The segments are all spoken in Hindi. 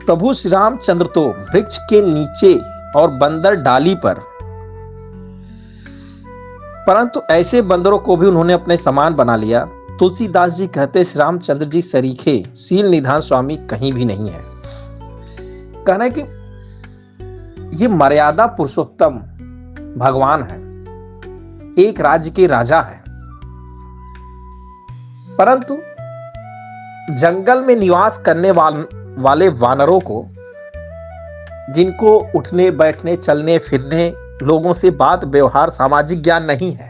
प्रभु श्री रामचंद्र तो वृक्ष के नीचे और बंदर डाली पर, परंतु ऐसे बंदरों को भी उन्होंने अपने समान बना लिया। तुलसीदास जी कहते श्री रामचंद्र जी सरीखे सील निधान स्वामी कहीं भी नहीं है। कहना है कि ये मर्यादा पुरुषोत्तम भगवान है, एक राज्य के राजा है, परंतु जंगल में निवास करने वाले वानरों को, जिनको उठने बैठने चलने फिरने लोगों से बात व्यवहार सामाजिक ज्ञान नहीं है,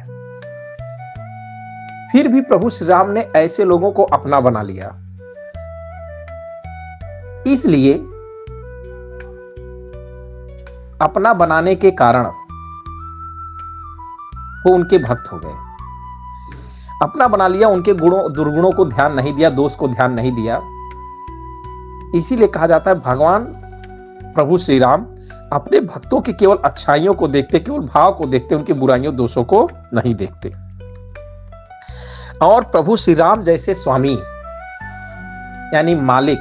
फिर भी प्रभु श्री राम ने ऐसे लोगों को अपना बना लिया। इसलिए अपना बनाने के कारण वो उनके भक्त हो गए। अपना बना लिया, उनके गुणों दुर्गुणों को ध्यान नहीं दिया, दोष को ध्यान नहीं दिया। इसीलिए कहा जाता है भगवान प्रभु श्री राम अपने भक्तों की केवल अच्छाइयों को देखते, केवल भाव को देखते, उनकी बुराइयों दोषों को नहीं देखते। और प्रभु श्री राम जैसे स्वामी यानी मालिक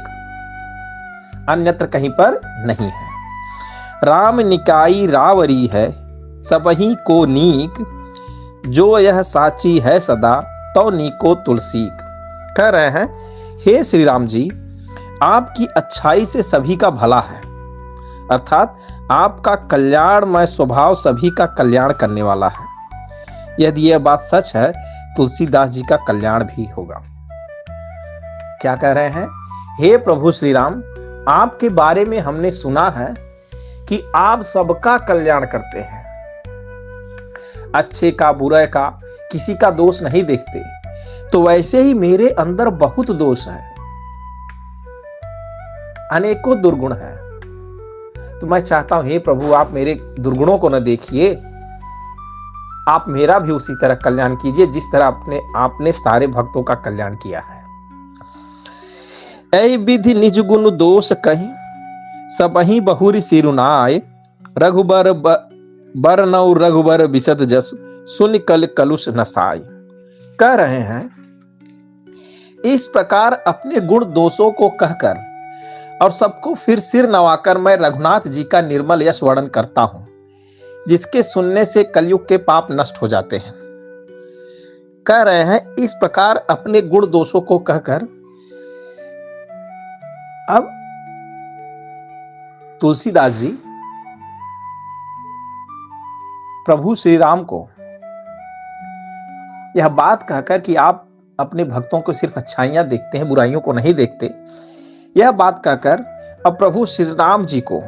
अन्यत्र कहीं पर नहीं है। राम निकाई रावरी है सबही को नीक, जो यह साची है सदा तो नीको तुलसीक। कह रहे हैं हे श्री राम जी, आपकी अच्छाई से सभी का भला है, अर्थात आपका कल्याणमय स्वभाव सभी का कल्याण करने वाला है। यदि यह बात सच है, तुलसीदास जी का कल्याण भी होगा। क्या कह रहे हैं? हे प्रभु श्री राम, आपके बारे में हमने सुना है कि आप सबका कल्याण करते हैं, अच्छे का बुरे का किसी का दोष नहीं देखते। तो वैसे ही मेरे अंदर बहुत दोष है, अनेकों दुर्गुण है। तो मैं चाहता हूं हे प्रभु, आप मेरे दुर्गुणों को न देखिए, आप मेरा भी उसी तरह कल्याण कीजिए जिस तरह आपने सारे भक्तों का कल्याण किया है। ऐ विधि निज गुण दोष कहीं, सबहि बहुरी सिरुनाय, रघुबर बरनौ रघुबर बिसत जसु, सुन कल कलुष नसाय। कह रहे हैं इस प्रकार अपने गुण दोषों को कहकर और सबको फिर सिर नवाकर मैं रघुनाथ जी का निर्मल यश वर्णन करता हूं, जिसके सुनने से कलयुग के पाप नष्ट हो जाते हैं। कह रहे हैं इस प्रकार अपने गुण दोषों को कहकर अब तुलसीदास जी प्रभु श्री राम को यह बात कहकर कि आप अपने भक्तों को सिर्फ अच्छाइयां देखते हैं, बुराइयों को नहीं देखते, यह बात कहकर अब प्रभु श्री राम जी को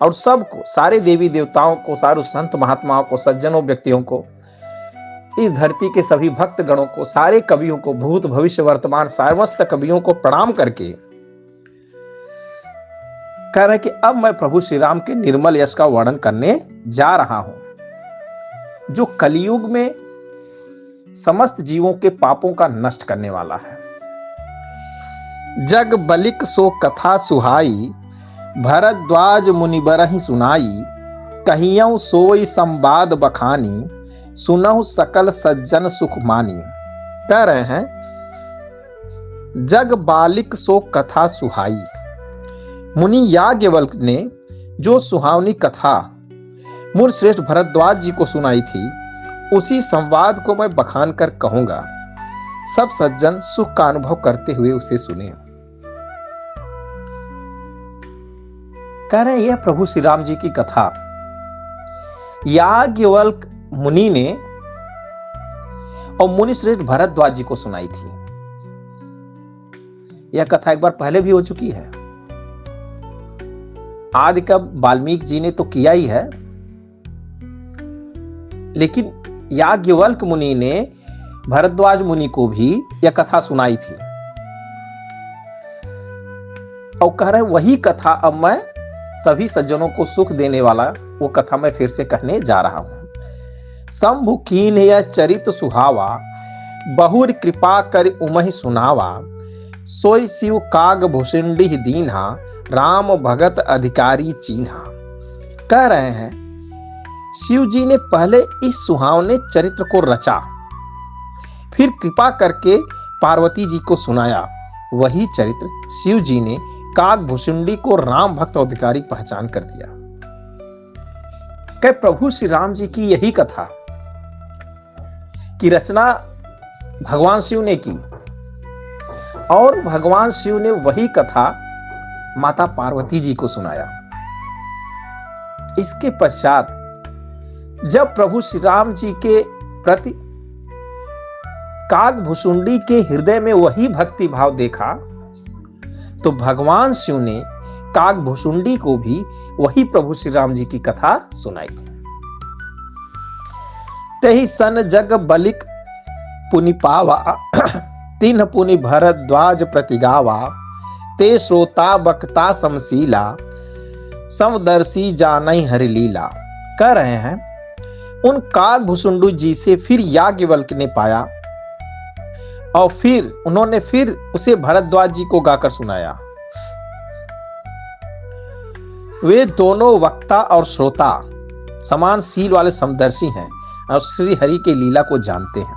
और सबको, सारे देवी देवताओं को, सारे संत महात्माओं को, सज्जनों व्यक्तियों को, इस धरती के सभी भक्त गणों को, सारे कवियों को, भूत भविष्य वर्तमान समस्त कवियों को प्रणाम करके कह रहे कि अब मैं प्रभु श्री राम के निर्मल यश का वर्णन करने जा रहा हूं, जो कलयुग में समस्त जीवों के पापों का नष्ट करने वाला है। जग बलिक सो कथा सुहाई, भरद्वाज मुनि बरहि सुनाई, कहियौ सोई संवाद बखानी, सुनहु सकल सज्जन सुख मानी। कह रहे हैं जग बालिक सो कथा सुहाई, मुनि याज्ञवल्क्य ने जो सुहावनी कथा मुनि श्रेष्ठ भरद्वाज जी को सुनाई थी, उसी संवाद को मैं बखान कर कहूंगा, सब सज्जन सुख का अनुभव करते हुए उसे सुने। कह रहे यह प्रभु श्री राम जी की कथा याज्ञवल्क्य मुनि ने और मुनि श्रेष्ठ भरद्वाज जी को सुनाई थी। यह कथा एक बार पहले भी हो चुकी है। आदि कब वाल्मीकि जी ने तो किया ही है, लेकिन याज्ञवल्क्य मुनि ने भरद्वाज मुनि को भी यह कथा सुनाई थी। और कह रहे वही कथा अब मैं सभी सज्जनों को सुख देने वाला वो कथा मैं फिर से कहने जा रहा हूं। शंभु कीन यह चरित सुहावा, बहुर कृपा कर उमहि सुनावा, सोई शिव काग भुषिंडी दीन्हा, राम भगत अधिकारी चीन्हा। कह रहे हैं शिव जी ने पहले इस सुहावने चरित्र को रचा, फिर कृपा करके पार्वती जी को सुनाया। वही चरित्र शिव जी ने काकभूषुंडी को राम भक्त अधिकारी पहचान कर दिया। कह प्रभु श्री राम जी की यही कथा की रचना भगवान शिव ने की और भगवान शिव ने वही कथा माता पार्वती जी को सुनाया। इसके पश्चात जब प्रभु श्री राम जी के प्रति काकभूषुंडी के हृदय में वही भक्ति भाव देखा तो भगवान शिव ने काकभूषुंडी को भी वही प्रभु श्री राम जी की कथा सुनाई। तेहि सन जग बलिक पुनि पावा तिन्ह पुनि भरद्वाज प्रतिगावा ते श्रोता बक्ता समशीला समदर्शी जानहि हरि लीला। कह रहे हैं उन काकभूषुंडी जी से फिर याज्ञवल्क्य ने पाया और फिर उन्होंने फिर उसे भरद्वाज जी को गाकर सुनाया। वे दोनों वक्ता और श्रोता समान सील वाले समदर्शी हैं और श्री हरि के लीला को जानते हैं।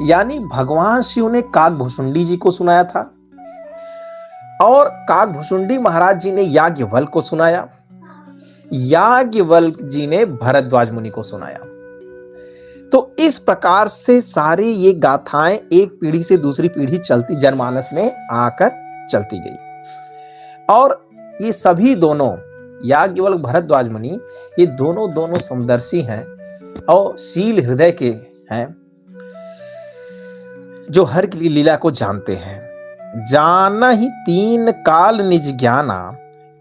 यानी भगवान शिव ने काकभूषुंडी जी को सुनाया था और काकभूषुंडी महाराज जी ने याज्ञवल्क्य को सुनाया, याज्ञवल्क्य जी ने भरद्वाज मुनि को सुनाया। तो इस प्रकार से सारी ये गाथाएं एक पीढ़ी से दूसरी पीढ़ी चलती जनमानस में आकर चलती गई और ये सभी दोनों याज्ञवल्क्य भरद्वाज मुनि ये दोनों समदर्शी हैं और शील हृदय के हैं जो हर की लीला को जानते हैं। जाना ही तीन काल निज ज्ञाना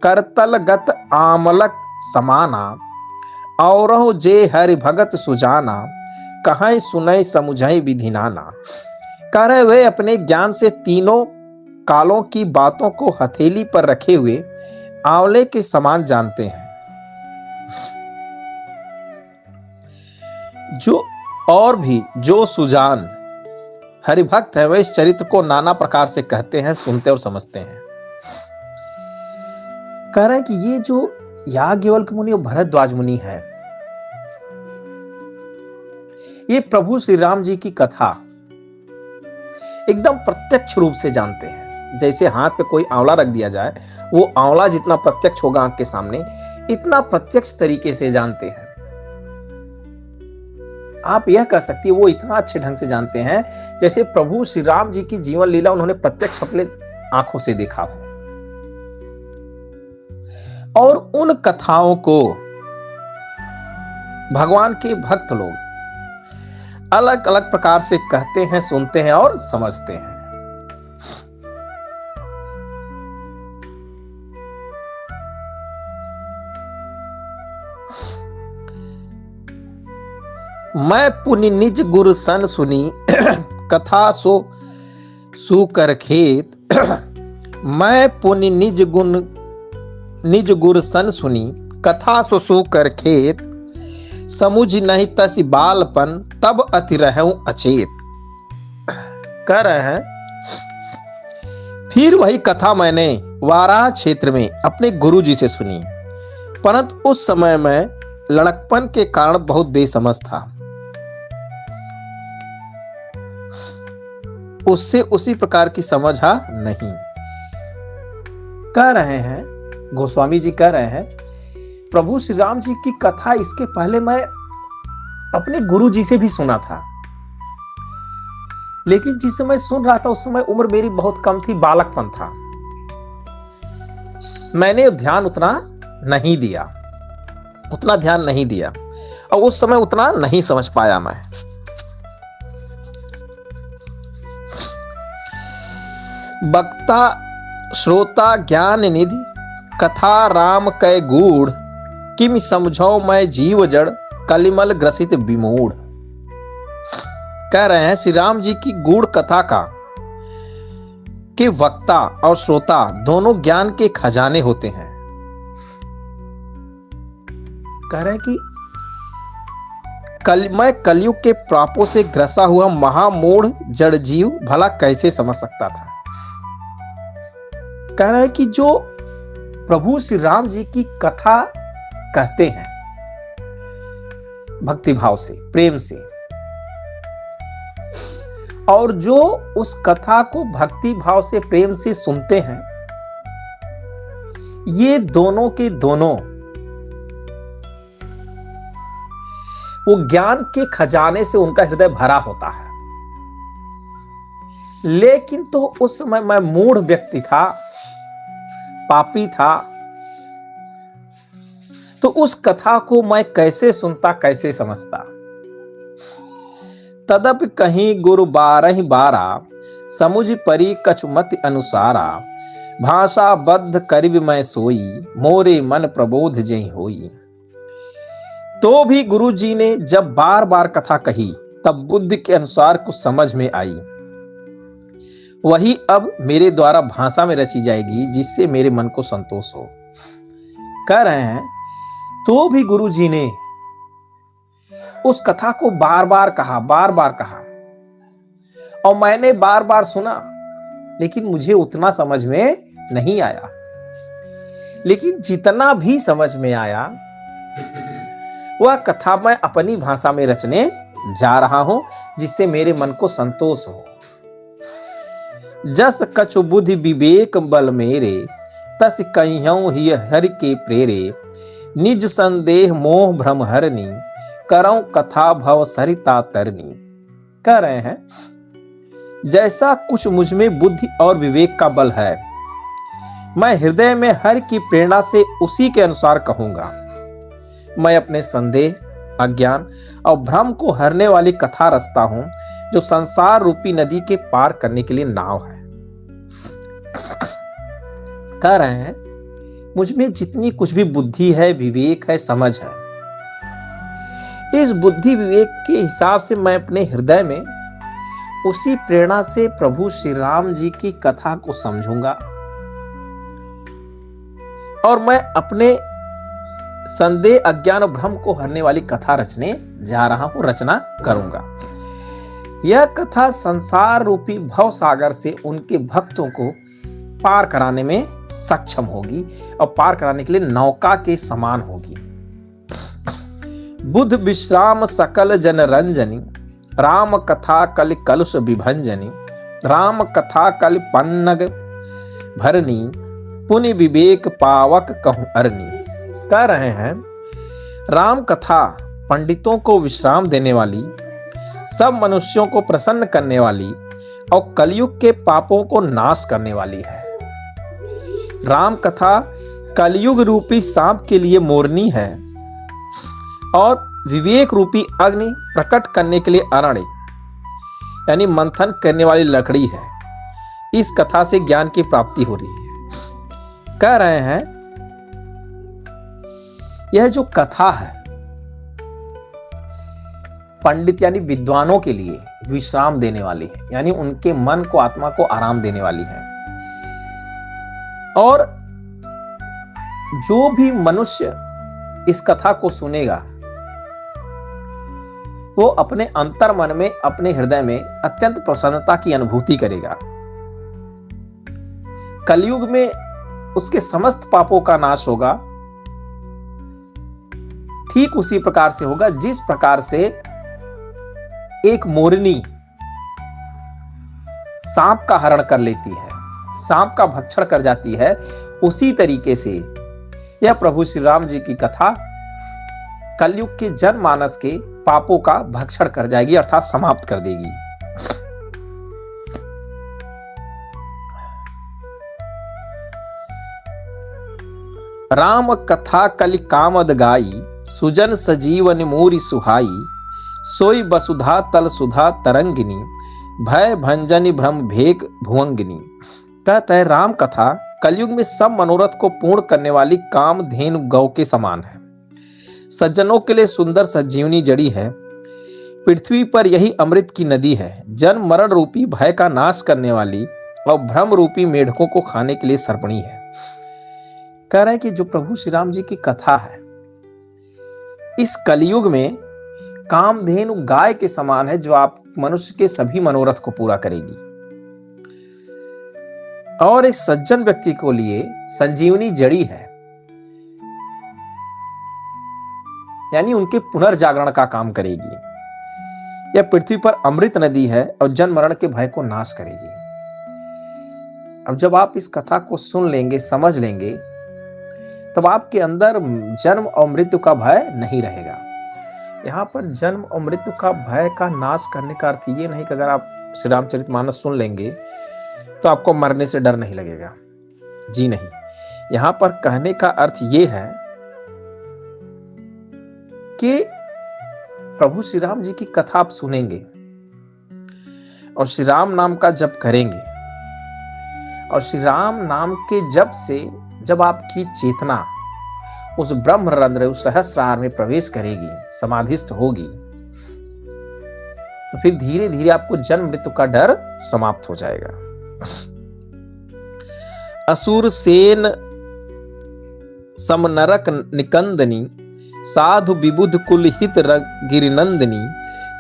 करतल गत आमलक समाना और जे हरि भगत सुजाना कहीं सुनय समुझई विधि नाना। कह रहे वे अपने ज्ञान से तीनों कालों की बातों को हथेली पर रखे हुए आंवले के समान जानते हैं। जो और भी जो सुजान हरिभक्त है वे इस चरित्र को नाना प्रकार से कहते हैं, सुनते और समझते हैं। कह रहे हैं कि ये जो याज्ञवल्क्य मुनि और भरद्वाज मुनि है ये प्रभु श्री राम जी की कथा एकदम प्रत्यक्ष रूप से जानते हैं। जैसे हाथ पे कोई आंवला रख दिया जाए वो आंवला जितना प्रत्यक्ष होगा आंख के सामने इतना प्रत्यक्ष तरीके से जानते हैं। आप यह कह सकती है वो इतना अच्छे ढंग से जानते हैं जैसे प्रभु श्री राम जी की जीवन लीला उन्होंने प्रत्यक्ष अपने आंखों से देखा हो। और उन कथाओं को भगवान के भक्त लोग अलग अलग प्रकार से कहते हैं, सुनते हैं और समझते हैं। मैं पुनि निज गुर सन सुनी कथा सो सुकर खेत। मैं पुनि निज गुर सन सुनी कथा सो सुकर खेत। समुझ नहीं तस बालपन तब अति रहूं अचेत। कह रहे हैं फिर वही कथा मैंने वाराह क्षेत्र में अपने गुरु जी से सुनी, परंतु उस समय मैं लड़कपन के कारण बहुत बेसमझ था। उससे उसी प्रकार की समझ नहीं। कह रहे हैं गोस्वामी जी कह रहे हैं प्रभु श्री राम जी की कथा इसके पहले मैं अपने गुरु जी से भी सुना था, लेकिन जिस समय सुन रहा था उस समय उम्र मेरी बहुत कम थी, बालकपन था। मैंने ध्यान उतना ध्यान नहीं दिया और उस समय उतना नहीं समझ पाया मैं। वक्ता श्रोता ज्ञान निधि कथा राम कै गूढ़। किम समझो मैं जीव जड़ कलिमल ग्रसित विमूढ़। कह रहे हैं श्री राम जी की गूढ़ कथा के वक्ता और श्रोता दोनों ज्ञान के खजाने होते हैं। कह रहे हैं कि मैं कलयुग के प्रापों से ग्रसा हुआ महामूढ़ जड़ जीव भला कैसे समझ सकता था। कह रहे हैं कि जो प्रभु श्री राम जी की कथा कहते हैं भक्तिभाव से, प्रेम से, और जो उस कथा को भक्ति भाव से प्रेम से सुनते हैं, ये दोनों के दोनों वो ज्ञान के खजाने से उनका हृदय भरा होता है। लेकिन तो उस समय मैं मूढ़ व्यक्ति था, पापी था, तो उस कथा को मैं कैसे सुनता, कैसे समझता। तदपि कहीं गुरु बारहि बारा, समुझ परी कछुमति अनुसारा। भाषा बद्ध करिब मैं सोई, मोरे मन प्रबोध जई होई। तो भी गुरु जी ने जब बार बार कथा कही, तब बुद्धि के अनुसार कुछ समझ में आई। वही अब मेरे द्वारा भाषा में रची जाएगी, जिससे मेरे मन को संतोष हो। कह रहे हैं, तो भी गुरु जी ने उस कथा को बार बार कहा, और मैंने बार बार सुना, लेकिन मुझे उतना समझ में नहीं आया। लेकिन जितना भी समझ में आया, वह कथा मैं अपनी भाषा में रचने जा रहा हूं, जिससे मेरे मन को संतोष हो। जस कछु बुद्धि विवेक बल मेरे, तस कहियौं ही हरि के प्रेरे। निज संदेह मोह भ्रम हरनी, करौं कथा भव सरिता तरनी। कह रहे हैं, जैसा कुछ मुझ में बुद्धि और विवेक का बल है, मैं हृदय में हरि की प्रेरणा से उसी के अनुसार कहूंगा। मैं अपने संदेह, अज्ञान और भ्रम को हरने वाली कथा रचता हूं, जो संसार रूपी नदी के पार करने के लिए नाव है। कह रहे हैं, मुझ में जितनी कुछ भी बुद्धि है, विवेक है, समझ है, इस बुद्धि विवेक के हिसाब से मैं अपने हृदय में उसी प्रेरणा से प्रभु श्री राम जी की कथा को समझूंगा, और मैं अपने संदेह, अज्ञान और भ्रम को हरने वाली कथा रचने जा रहा हूं, रचना करूंगा। यह कथा संसार रूपी भव सागर से उनके भक्तों को पार कराने में सक्षम होगी, और पार कराने के लिए नौका के समान होगी। बुद्ध विश्राम सकल जन रंजनी, राम कथा कल कलुष विभंजनी। राम कथा कल पन्नग भरनी, पुनि विवेक पावक कहूं अरनी। कह रहे हैं, राम कथा पंडितों को विश्राम देने वाली, सब मनुष्यों को प्रसन्न करने वाली और कलयुग के पापों को नाश करने वाली है। राम कथा कलयुग रूपी सांप के लिए मोरनी है, और विवेक रूपी अग्नि प्रकट करने के लिए अरण्य यानी मंथन करने वाली लकड़ी है। इस कथा से ज्ञान की प्राप्ति हो रही है। कह रहे हैं, यह जो कथा है पंडित यानी विद्वानों के लिए विश्राम देने वाली है, यानी उनके मन को, आत्मा को आराम देने वाली है। और जो भी मनुष्य इस कथा को सुनेगा, वो अपने अंतर मन में, अपने हृदय में अत्यंत प्रसन्नता की अनुभूति करेगा। कलयुग में उसके समस्त पापों का नाश होगा। ठीक उसी प्रकार से होगा जिस प्रकार से एक मोरनी सांप का हरण कर लेती है, सांप का भक्षण कर जाती है, उसी तरीके से यह प्रभु श्री राम जी की कथा कलयुग के जनमानस के पापों का भक्षण कर जाएगी, अर्थात समाप्त कर देगी। राम कथा कलि कामद गाई, सुजन सजीवन मोरी सुहाई। सोई वसुधा तल सुधा तरंगिनी, भय भंजनी भ्रम भेक भुवंगिनी। कहता है, राम कथा कलयुग में सब मनोरथ को पूर्ण करने वाली कामधेनु गौ के समान है। सज्जनों के लिए सुंदर संजीवनी जड़ी है। पृथ्वी पर यही अमृत की नदी है। जन्म मरण रूपी भय का नाश करने वाली और भ्रम रूपी मेढकों को खाने के लिए सर्पणी है। कह रहे हैं कि जो प्रभु श्री राम जी की कथा है, इस कलयुग में कामधेनु गाय के समान है, जो आप मनुष्य के सभी मनोरथ को पूरा करेगी। और एक सज्जन व्यक्ति को लिए संजीवनी जड़ी है, यानी उनके पुनर्जागरण का काम करेगी। यह पृथ्वी पर अमृत नदी है और जन्म मरण के भय को नाश करेगी। अब जब आप इस कथा को सुन लेंगे, समझ लेंगे, तब आपके अंदर जन्म और मृत्यु का भय नहीं रहेगा। यहाँ पर जन्म और मृत्यु का भय का नाश करने का अर्थ ये नहीं कि अगर आप श्री रामचरितमानस सुन लेंगे तो आपको मरने से डर नहीं लगेगा। जी नहीं, यहाँ पर कहने का अर्थ ये है कि प्रभु श्री राम जी की कथा आप सुनेंगे और श्री राम नाम का जप करेंगे और श्री राम नाम के जप से जब आपकी चेतना उस ब्रह्मरंध्र, उस सहस्रार में प्रवेश करेगी, समाधिस्थ होगी, तो फिर धीरे धीरे आपको जन्म मृत्यु का डर समाप्त हो जाएगा। असुर सेन समनरक निकंदनी, साधु विबुध कुल हित गिरिनंदिनी,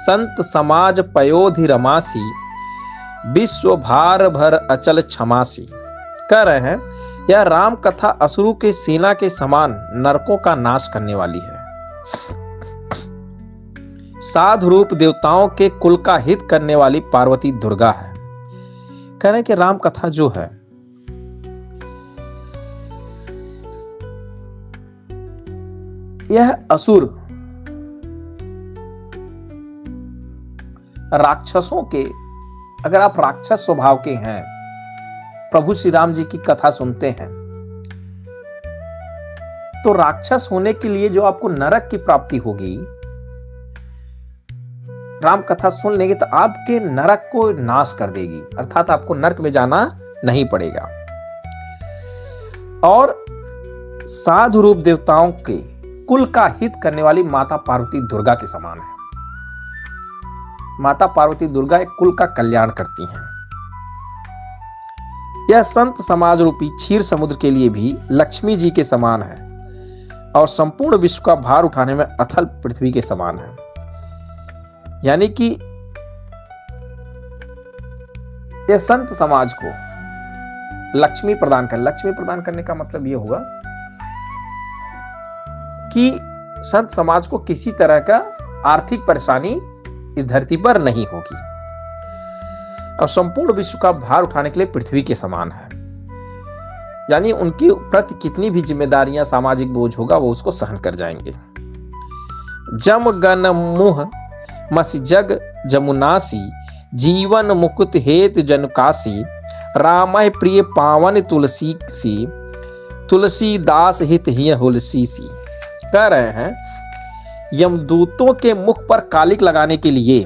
संत समाज पयोधि रमासी, विश्व भार भर अचल क्षमासी। कह रहे हैं यह राम कथा असुरों के सेना के समान नरकों का नाश करने वाली है। साधु रूप देवताओं के कुल का हित करने वाली पार्वती दुर्गा है। कह रहे हैं कि राम कथा जो है यह असुर राक्षसों के, अगर आप राक्षस स्वभाव के हैं, प्रभु श्री राम जी की कथा सुनते हैं, तो राक्षस होने के लिए जो आपको नरक की प्राप्ति होगी, राम कथा सुन लेंगे तो आपके नरक को नाश कर देगी, अर्थात आपको नरक में जाना नहीं पड़ेगा। और साधु रूप देवताओं के कुल का हित करने वाली माता पार्वती दुर्गा के समान है। माता पार्वती दुर्गा एक कुल का कल्याण करती हैं। यह संत समाज रूपी क्षीर समुद्र के लिए भी लक्ष्मी जी के समान है और संपूर्ण विश्व का भार उठाने में अथल पृथ्वी के समान है। यानी कि यह संत समाज को लक्ष्मी प्रदान कर, लक्ष्मी प्रदान करने का मतलब यह होगा कि संत समाज को किसी तरह का आर्थिक परेशानी इस धरती पर नहीं होगी और संपूर्ण विश्व का भार उठाने के लिए पृथ्वी के समान है। यानी उनकी प्रति कितनी भी जिम्मेदारियां, सामाजिक बोझ होगा, वो उसको सहन कर जाएंगे। जम गन मुह मस जग जमुनासी, जीवन मुकुत हेतु जनकासी, रामय प्रिय पावन तुलसी सी, तुलसीदास हित ही हुलसी सी। कह रहे हैं यमदूतों के मुख पर कालिक लगाने के लिए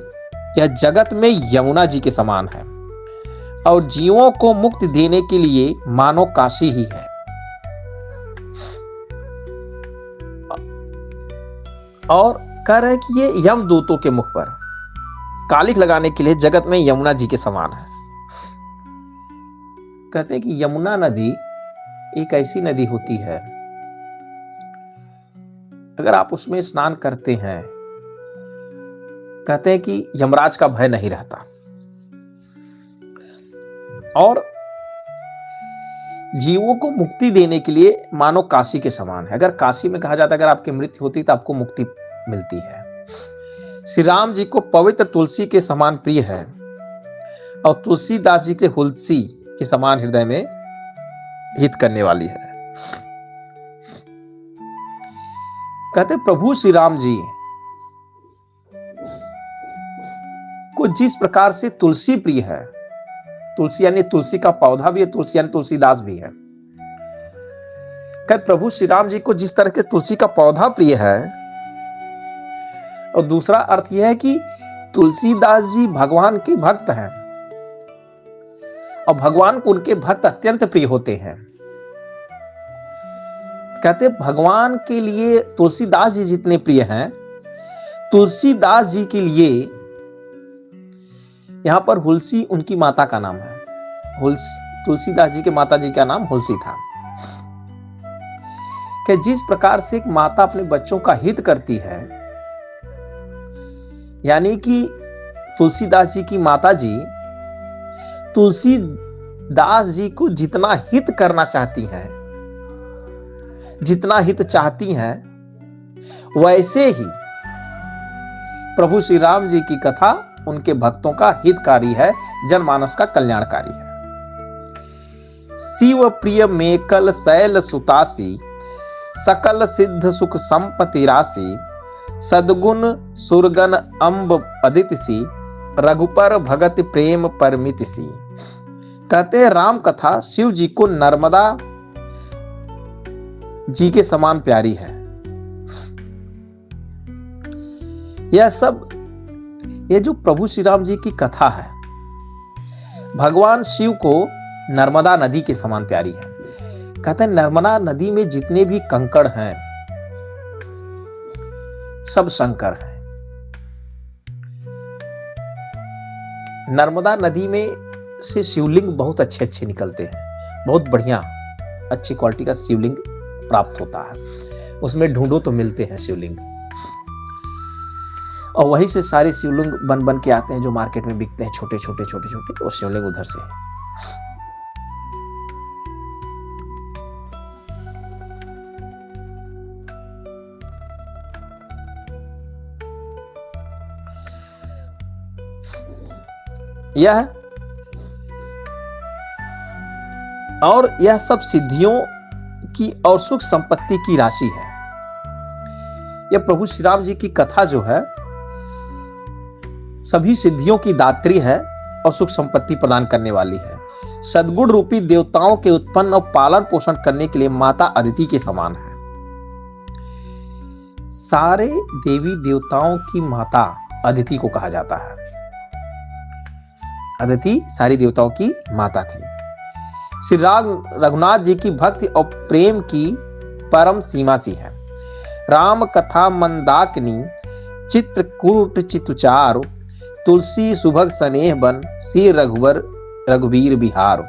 यह जगत में यमुना जी के समान है और जीवों को मुक्ति देने के लिए मानो काशी ही है। और कह रहे हैं कि ये यमदूतों के मुख पर कालिक लगाने के लिए जगत में यमुना जी के समान है। कहते हैं कि यमुना नदी एक ऐसी नदी होती है, अगर आप उसमें स्नान करते हैं, कहते हैं कि यमराज का भय नहीं रहता। और जीवों को मुक्ति देने के लिए मानो काशी के समान है। अगर काशी में कहा जाता है अगर आपकी मृत्यु होती तो आपको मुक्ति मिलती है। श्री राम जी को पवित्र तुलसी के समान प्रिय है और तुलसीदास जी के हुलसी के समान हृदय में हित करने वाली है। कहते प्रभु श्री राम जी को जिस प्रकार से तुलसी प्रिय है, तुलसी यानी तुलसी का पौधा भी है, तुलसी यानी तुलसीदास भी है। कहते प्रभु श्री राम जी को जिस तरह के तुलसी का पौधा प्रिय है, और दूसरा अर्थ यह है कि तुलसीदास जी भगवान के भक्त हैं और भगवान को उनके भक्त अत्यंत प्रिय होते हैं। कहते भगवान के लिए तुलसीदास जी जितने प्रिय हैं, तुलसीदास जी के लिए यहां पर हुलसी उनकी माता का नाम है। तुलसीदास जी के माता जी का नाम हुलसी था। कि जिस प्रकार से एक माता अपने बच्चों का हित करती है, यानी कि तुलसीदास जी की माता जी तुलसीदास जी को जितना हित करना चाहती हैं, जितना हित चाहती हैं, वैसे ही प्रभु श्री राम जी की कथा उनके भक्तों का हितकारी है, जनमानस का कल्याणकारी है। शिव प्रिय मेकल शैल सुतासी, सकल सिद्ध सुख संपत्ति राशि, सद्गुण सुरगन अम्ब अदितिसी, रघुपर भगत प्रेम परमितिसी। कहते हैं राम कथा शिव जी को नर्मदा जी के समान प्यारी है। यह सब, ये जो प्रभु श्री राम जी की कथा है, भगवान शिव को नर्मदा नदी के समान प्यारी है। कहते हैं नर्मदा नदी में जितने भी कंकड़ हैं सब शंकर हैं। नर्मदा नदी में से शिवलिंग बहुत अच्छे अच्छे निकलते हैं, बहुत बढ़िया अच्छी क्वालिटी का शिवलिंग प्राप्त होता है। उसमें ढूंढो तो मिलते हैं शिवलिंग, और वहीं से सारे शिवलिंग बन बन के आते हैं जो मार्केट में बिकते हैं, छोटे छोटे छोटे छोटे, वो शिवलिंग उधर से है। यह और यह सब सिद्धियों की और सुख संपत्ति की राशि है। यह प्रभु श्री राम जी की कथा जो है सभी सिद्धियों की दात्री है और सुख संपत्ति प्रदान करने वाली है। सद्गुण रूपी देवताओं के उत्पन्न और पालन पोषण करने के लिए माता अदिति के समान है। सारे देवी देवताओं की माता अदिति को कहा जाता है। अदिति सारी देवताओं की माता थी। श्री रघुनाथ जी की भक्ति और प्रेम की परम सीमा सी है। राम कथा मंदाकिनी, चित्रकूट चितुचार, तुलसी सुभग स्नेह बन, श्री रघुवर रघुवीर बिहार।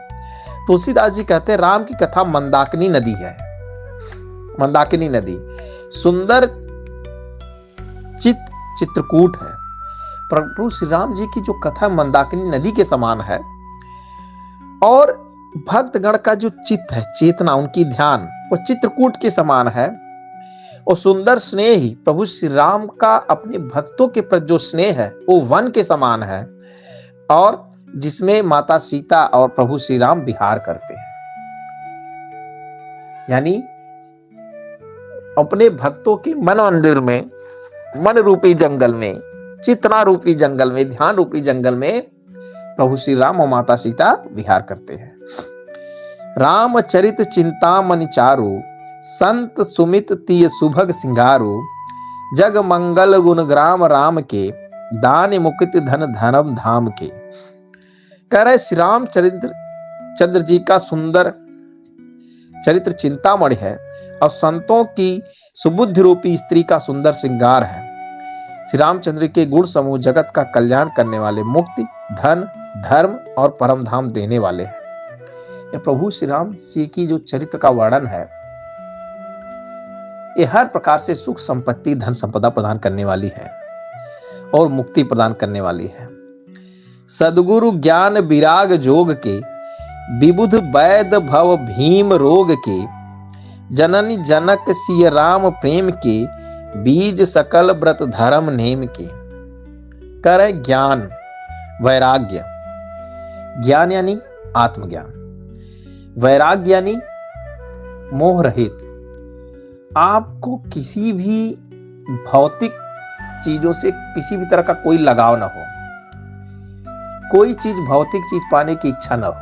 तुलसीदास जी कहते हैं राम की कथा मंदाकिनी नदी है। मंदाकिनी नदी सुंदर चित्रकूट है। प्रभु श्री राम जी की जो कथा मंदाकिनी नदी के समान है, और भक्तगण का जो चित्त है, चेतना, उनकी ध्यान, वो चित्रकूट के समान है। और सुंदर स्नेह ही प्रभु श्री राम का अपने भक्तों के प्रति जो स्नेह है वो वन के समान है, और जिसमें माता सीता और प्रभु श्री राम विहार करते हैं। यानी अपने भक्तों के मन मंदिर में, मन रूपी जंगल में, चेतना रूपी जंगल में, ध्यान रूपी जंगल में प्रभु श्री राम और माता सीता विहार करते हैं। रामचरित चिंतामणि चारु, संत सुमित तिय सुभग सिंगारु, जग मंगल गुण ग्राम राम के, दान मुक्ति धन धर्म धाम के। कह रहे श्री राम चंद्र जी का सुंदर चरित्र चिंतामणि है, और संतों की सुबुद्धि रूपी स्त्री का सुंदर श्रृंगार है। श्री रामचंद्र के गुण समूह जगत का कल्याण करने वाले, मुक्ति, धन, धर्म और परम धाम देने वाले हैं। यह प्रभु श्री राम जी की जो चरित्र का वर्णन है, यह हर प्रकार से सुख संपत्ति, धन संपदा प्रदान करने वाली है और मुक्ति प्रदान करने वाली है। सद्गुरु ज्ञान विराग जोग के, विबुध वैद भव भीम रोग के, जननी जनक सिय राम प्रेम के, बीज सकल व्रत धर्म नेम के। कर ज्ञान, वैराग्य। ज्ञान यानी आत्मज्ञान, वैराग्य यानी मोह रहित। आपको किसी भी भौतिक चीजों से किसी भी तरह का कोई लगाव ना हो, कोई चीज भौतिक चीज पाने की इच्छा ना हो,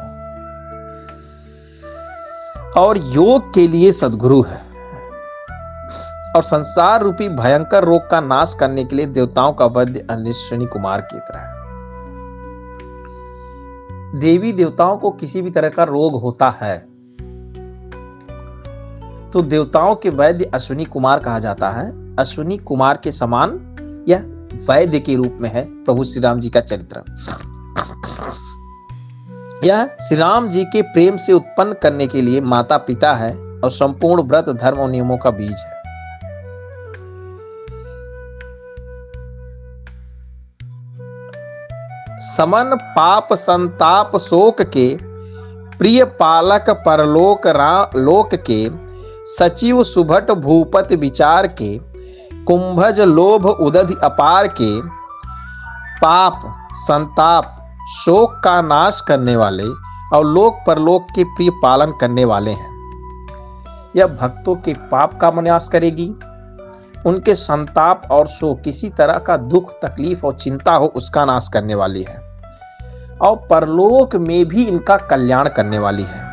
और योग के लिए सद्गुरु है, और संसार रूपी भयंकर रोग का नाश करने के लिए देवताओं का वैद्य अनिश्वनी कुमार की तरह। देवी देवताओं को किसी भी तरह का रोग होता है तो देवताओं के वैद्य अश्विनी कुमार कहा जाता है। अश्विनी कुमार के समान यह वैद्य के रूप में है प्रभु श्री राम जी का चरित्र। यह श्री राम जी के प्रेम से उत्पन्न करने के लिए माता पिता है, और संपूर्ण व्रत धर्म और नियमों का बीज है। समन पाप संताप शोक के, प्रिय पालक परलोक लोक के, सचिव सुभट भूपति विचार के, कुंभज लोभ उदधि अपार के, पाप, संताप, शोक का नाश करने वाले और लोक परलोक के प्रिय पालन करने वाले हैं। यह भक्तों के पाप का नाश करेगी, उनके संताप और शोक, किसी तरह का दुख, तकलीफ और चिंता हो उसका नाश करने वाली है, और परलोक में भी इनका कल्याण करने वाली है।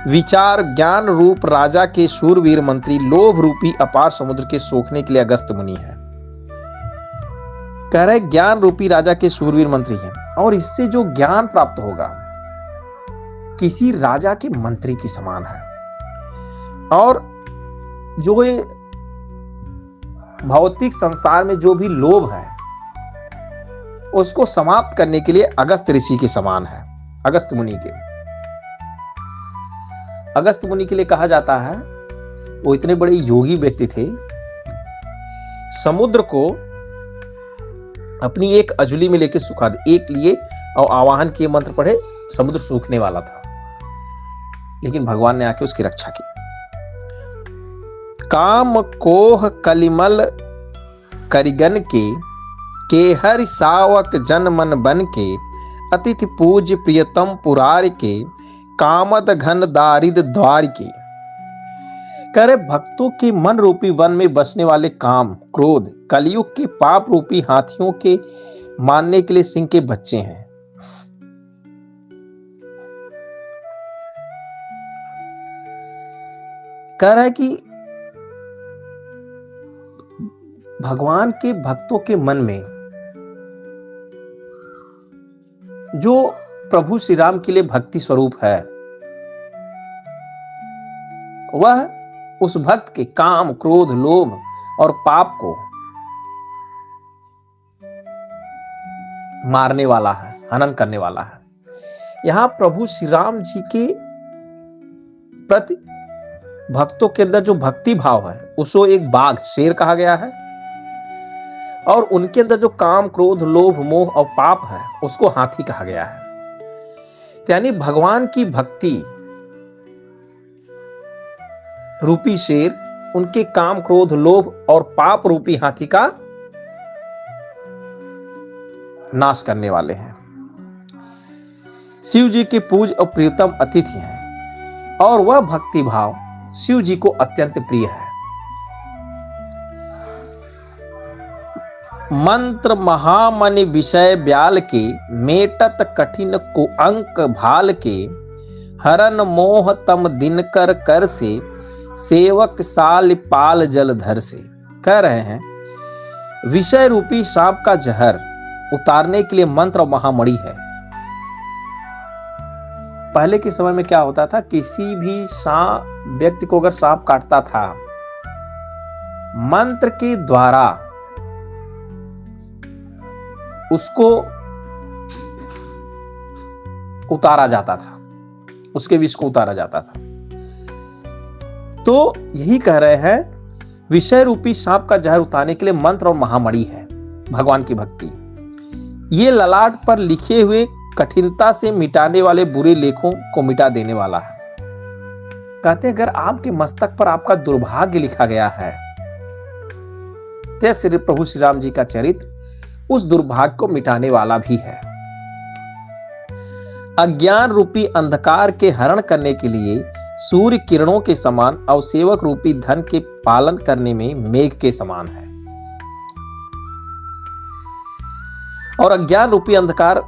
विचार ज्ञान रूप राजा के शूरवीर मंत्री, लोभ रूपी अपार समुद्र के सोखने के लिए अगस्त मुनि है। कह रहे ज्ञान रूपी राजा के शूरवीर मंत्री हैं, और इससे जो ज्ञान प्राप्त होगा किसी राजा के मंत्री के समान है। और जो ये भौतिक संसार में जो भी लोभ है उसको समाप्त करने के लिए अगस्त ऋषि के समान है। अगस्त मुनि के लिए कहा जाता है, वो इतने बड़े योगी व्यक्ति थे, समुद्र को अपनी एक अजुली में लेके सुखा दे, एक लिए और आवाहन किए, मंत्र पढ़े, समुद्र सूखने वाला था, लेकिन भगवान ने आके उसकी रक्षा की। काम कोह कलिमल करिगन के हरि सावक जन मन बन के, अतिथि पूज्य प्रियतम पुरार के, कामद घन दारिद द्वार के। कह रहे भक्तों के मन रूपी वन में बसने वाले काम, क्रोध, कलयुग के पाप रूपी हाथियों के मारने के लिए सिंह के बच्चे हैं। कह रहा है कि भगवान के भक्तों के मन में जो प्रभु श्री राम के लिए भक्ति स्वरूप है, वह उस भक्त के काम, क्रोध, लोभ और पाप को मारने वाला है, हनन करने वाला है। यहां प्रभु श्री राम जी के प्रति भक्तों के अंदर जो भक्ति भाव है उसको एक बाघ, शेर कहा गया है, और उनके अंदर जो काम, क्रोध, लोभ, मोह और पाप है उसको हाथी कहा गया है। यानी भगवान की भक्ति रूपी शेर उनके काम, क्रोध, लोभ और पाप रूपी हाथी का नाश करने वाले हैं। शिव जी के पूज्य और प्रियतम अतिथि हैं, और वह भक्ति भाव शिव जी को अत्यंत प्रिय है। मंत्र महामनि विषय ब्याल के, मेटत कठिन को अंक भाल के, हरन मोह तम दिनकर कर से, सेवक साल पाल जलधर से। कह रहे हैं विषय रूपी सांप का जहर उतारने के लिए मंत्र महामणि है। पहले के समय में क्या होता था, किसी भी व्यक्ति को अगर सांप काटता था, मंत्र के द्वारा उसको उतारा जाता था, उसके विष को उतारा जाता था। तो यही कह रहे हैं विषय रूपी सांप का जहर उतारने के लिए मंत्र और महामणि है भगवान की भक्ति। ये ललाट पर लिखे हुए कठिनता से मिटाने वाले बुरे लेखों को मिटा देने वाला है। कहते हैं अगर आपके मस्तक पर आपका दुर्भाग्य लिखा गया है, तो श्री प्रभु श्री राम जी का चरित्र उस दुर्भाग्य को मिटाने वाला भी है। अज्ञान रूपी अंधकार के हरण करने के लिए सूर्य किरणों के समान और सेवक रूपी धन के पालन करने में मेघ के समान है। और अज्ञान रूपी अंधकार,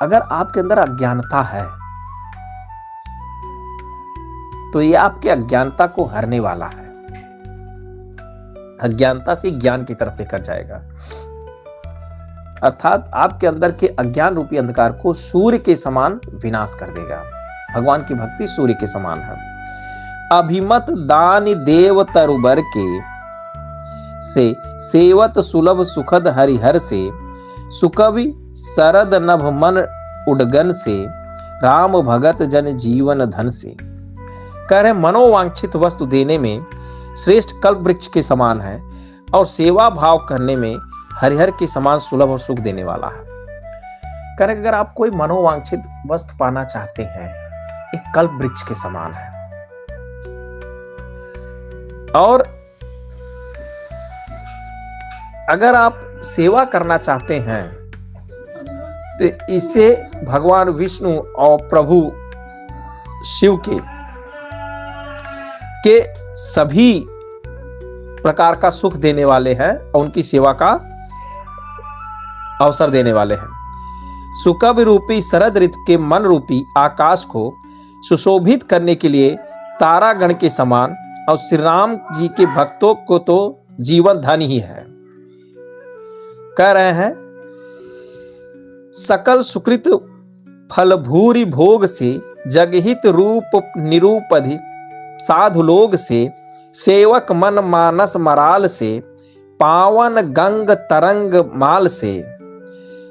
अगर आपके अंदर अज्ञानता है तो ये आपके अज्ञानता को हरने वाला है, अज्ञानता से ज्ञान की तरफ लेकर जाएगा। अर्थात आपके अंदर के अज्ञान रूपी अंधकार को सूर्य के समान विनाश कर देगा। भगवान की भक्ति सूर्य के समान है। अभिमत दान देव तरुबर के से, सेवत सुलभ सुखद हरिहर से, सुकवि सरद नभ मन उडगन से, राम भगत जन जीवन धन से। कह रहे मनोवांछित वस्तु देने में श्रेष्ठ कल्प वृक्ष के समान है, और सेवा भाव करने में हरिहर के समान सुलभ और सुख देने वाला है। कह रहे अगर आप कोई मनोवांछित वस्तु पाना चाहते हैं, एक कल्प वृक्ष के समान है। और अगर आप सेवा करना चाहते हैं तो इससे भगवान विष्णु और प्रभु शिव के सभी प्रकार का सुख देने वाले हैं और उनकी सेवा का अवसर देने वाले हैं। सुकभ रूपी शरद ऋतु के मन रूपी आकाश को सुशोभित करने के लिए तारागण के समान और श्री राम जी के भक्तों को तो जीवन धन ही है। कह रहे हैं सकल सुकृत फल भूरि भोग से जगहित रूप निरूपधि साधु लोग से सेवक मन मानस मराल से पावन गंग तरंग माल से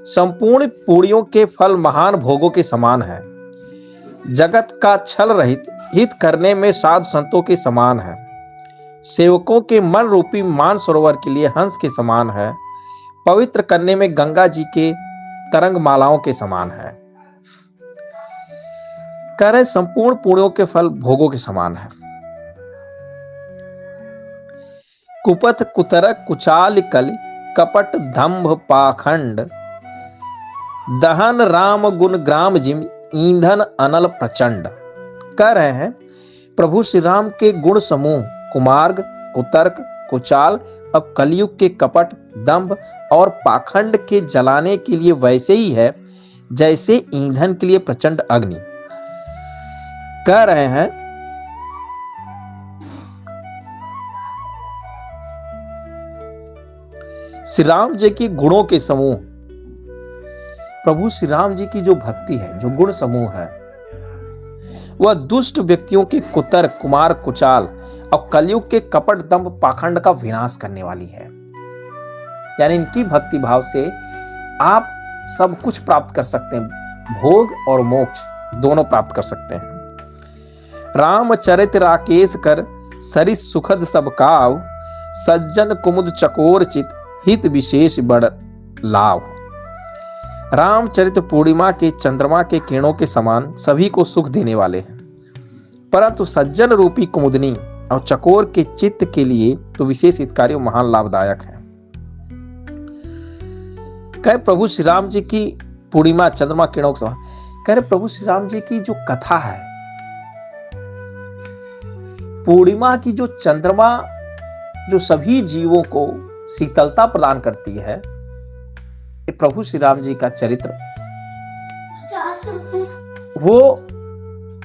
संपूर्ण पुण्यों के फल महान भोगों के समान है। जगत का छल रहित हित करने में साधु संतों के समान है। सेवकों के मन रूपी मान सरोवर के लिए हंस के समान है। पवित्र करने में गंगा जी के तरंग मालाओं के समान है। कह रहे संपूर्ण पुण्यों के फल भोगों के समान है। कुपथ कुतरक कुचाल कल कपट दंभ पाखंड दहन राम गुण ग्राम जिम ईंधन अनल प्रचंड। कह रहे हैं प्रभु श्री राम के गुण समूह कुमार्ग कुतर्क कुचाल और कलयुग के कपट दंभ और पाखंड के जलाने के लिए वैसे ही है जैसे ईंधन के लिए प्रचंड अग्नि। कह रहे हैं श्री राम जी के गुणों के समूह, प्रभु श्री राम जी की जो भक्ति है, जो गुण समूह है, वह दुष्ट व्यक्तियों के कुतर्क कुमार कुचाल और कलयुग के कपट दंभ पाखंड का विनाश करने वाली है। यानी इनकी भक्ति भाव से आप सब कुछ प्राप्त कर सकते हैं, भोग और मोक्ष दोनों प्राप्त कर सकते हैं। रामचरित राकेश कर सरिस सुखद सब काव सज्जन कुमुद चकोर चित हित विशेष बड़ लाभ। रामचरित पूर्णिमा के चंद्रमा के किरणों के समान सभी को सुख देने वाले हैं, परंतु सज्जन रूपी कुमुदनी और चकोर के चित्त के लिए तो विशेष हितकारी और महान लाभदायक है। कहे प्रभु श्री राम जी की पूर्णिमा चंद्रमा किरणों के समान, कह रहे प्रभु श्री राम जी की जो कथा है, पूर्णिमा की जो चंद्रमा जो सभी जीवों को शीतलता प्रदान करती है, ये प्रभु श्री राम जी का चरित्र वो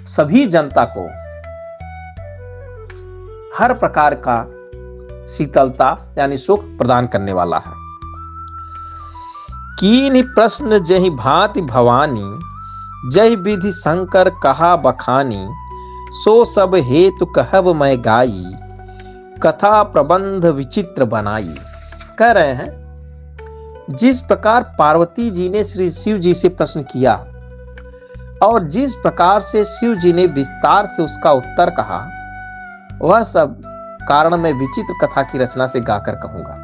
सभी जनता को हर प्रकार का शीतलता यानी सुख प्रदान करने वाला है। कीन्हि प्रश्न जहि भांति भवानी जहि विधि शंकर कहा बखानी सो सब हेतु कहब मैं गाई कथा प्रबंध विचित्र बनाई। कह रहे हैं जिस प्रकार पार्वती जी ने श्री शिव जी से प्रश्न किया और जिस प्रकार से शिव जी ने विस्तार से उसका उत्तर कहा, वह सब कारण मैं विचित्र कथा की रचना से गाकर कहूंगा।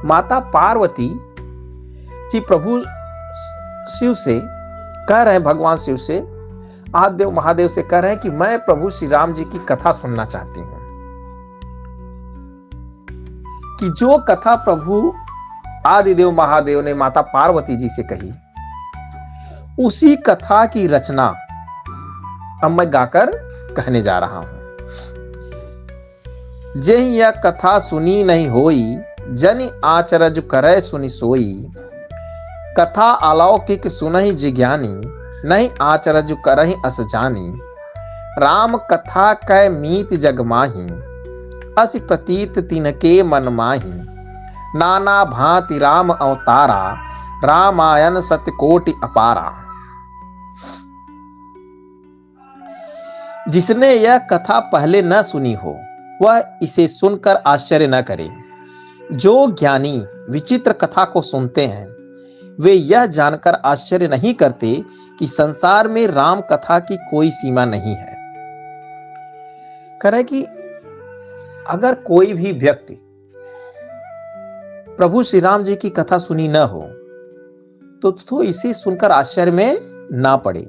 माता पार्वती जी प्रभु शिव से कह रहे हैं, भगवान शिव से आदिदेव महादेव से कह रहे हैं कि मैं प्रभु श्री राम जी की कथा सुनना चाहती हूं, कि जो कथा प्रभु आदिदेव महादेव ने माता पार्वती जी से कही, उसी कथा की रचना अब मैं गाकर कहने जा रहा हूं। जेहि यह कथा सुनी नहीं होई जनि आचरज करे सुनि सोई कथा अलौकिक सुनहि जिज्ञानी नहीं आचरज करहि अस जानी राम कथा कै मीत जग माही अस प्रतीत तिनके मन माही नाना भांति राम अवतारा रामायण सत्यकोटि अपारा। जिसने यह कथा पहले न सुनी हो वह इसे सुनकर आश्चर्य न करे। जो ज्ञानी विचित्र कथा को सुनते हैं वे यह जानकर आश्चर्य नहीं करते कि संसार में राम कथा की कोई सीमा नहीं है। करें कि अगर कोई भी व्यक्ति प्रभु श्री राम जी की कथा सुनी न हो तो इसे सुनकर आश्चर्य में ना पड़े।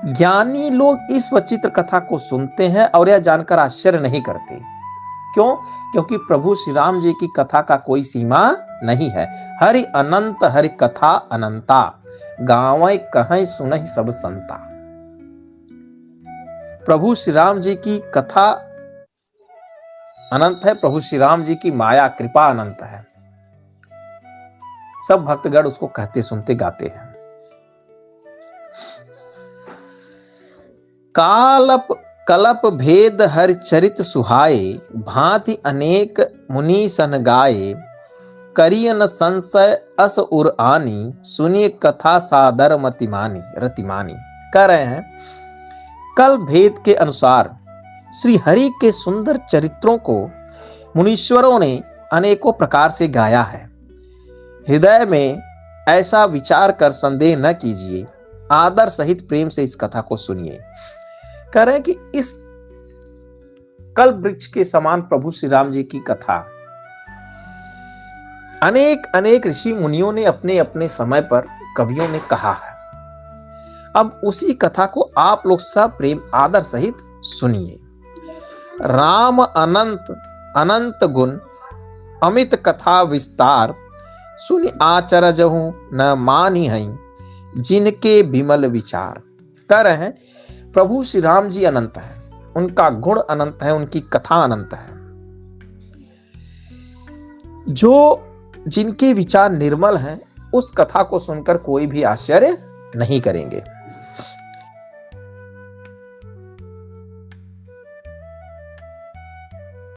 ज्ञानी लोग इस विचित्र कथा को सुनते हैं और यह जानकर आश्चर्य नहीं करते क्यों? क्योंकि प्रभु श्री राम जी की कथा का कोई सीमा नहीं है। हरि अनंत हरि कथा अनंता, गावै कहीं सुनहि सब संता। प्रभु श्री राम जी की कथा अनंत है, प्रभु श्री राम जी की माया कृपा अनंत है। सब भक्तगण उसको कहते सुनते गाते हैं। कालप कलप भेद हर चरित सुहाए, भांति अनेक मुनि सन गाए, करियन संशय अस उर आनी, सुनिए कथा सादर मतिमानी रतिमानी। कह रहे हैं कल भेद के अनुसार श्री हरि के सुंदर चरित्रों को मुनीश्वरों ने अनेकों प्रकार से गाया है। हृदय में ऐसा विचार कर संदेह न कीजिए, आदर सहित प्रेम से इस कथा को सुनिए। कह रहे हैं कि इस कल्प वृक्ष के समान प्रभु श्री राम जी की कथा अनेक अनेक ऋषि मुनियों ने अपने अपने समय पर कवियों ने कहा है। अब उसी कथा को आप लोग सब प्रेम आदर सहित सुनिए। राम अनंत अनंत गुण अमित कथा विस्तार, सुनि आचरजहु न मानी हई, जिनके विमल विचार। कह रहे हैं प्रभु श्री राम जी अनंत है, उनका गुण अनंत है, उनकी कथा अनंत है। जो जिनके विचार निर्मल हैं उस कथा को सुनकर कोई भी आश्चर्य नहीं करेंगे।